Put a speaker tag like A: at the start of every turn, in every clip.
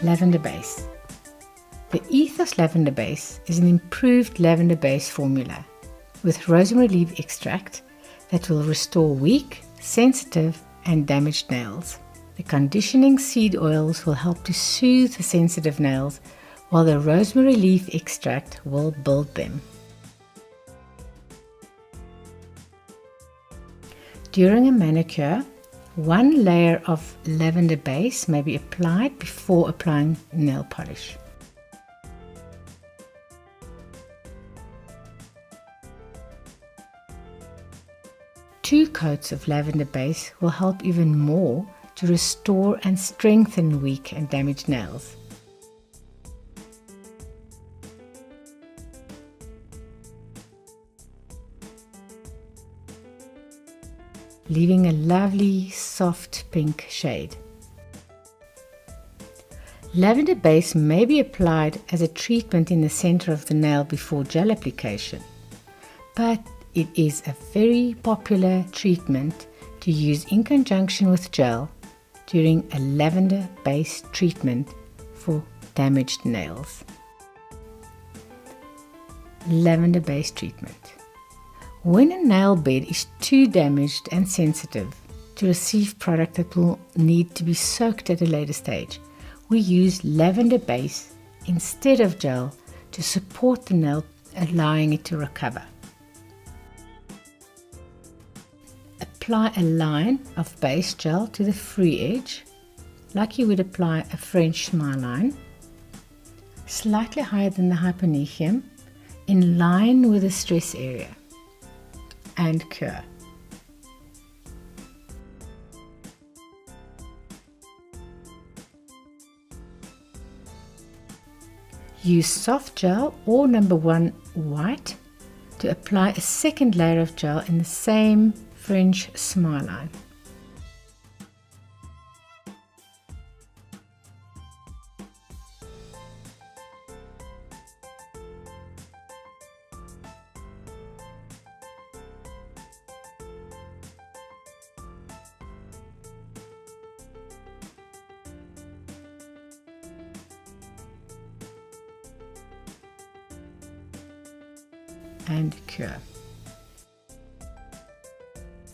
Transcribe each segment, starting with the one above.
A: Lavender Base. The ETHOS Lavender Base is an improved lavender base formula with rosemary leaf extract that will restore weak, sensitive and damaged nails. The conditioning seed oils will help to soothe the sensitive nails, while the rosemary leaf extract will build them. During a manicure, one layer of lavender base may be applied before applying nail polish. Two coats of lavender base will help even more to restore and strengthen weak and damaged nails. Leaving a lovely soft pink shade. Lavender base may be applied as a treatment in the center of the nail before gel application, but it is a very popular treatment to use in conjunction with gel during a lavender base treatment for damaged nails. Lavender base treatment. When a nail bed is too damaged and sensitive to receive product that will need to be soaked at a later stage, we use lavender base instead of gel to support the nail, allowing it to recover. Apply a line of base gel to the free edge, like you would apply a French smile line, slightly higher than the hyponychium, in line with the stress area, and cure. Use soft gel or number 1 white to apply a second layer of gel in the same French smile line. And cure.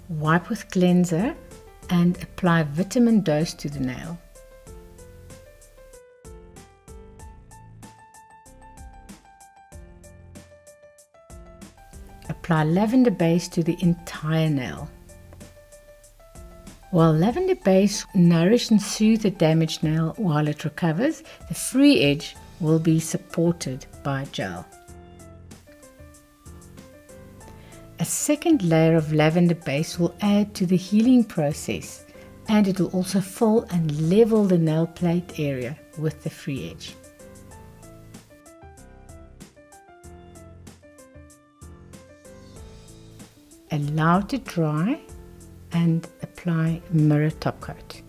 A: Wipe with cleanser and apply vitamin dose to the nail. Apply lavender base to the entire nail. While lavender base nourish and soothe the damaged nail while it recovers, the free edge will be supported by gel. A second layer of lavender base will add to the healing process, and it will also fill and level the nail plate area with the free edge. Allow to dry and apply mirror top coat.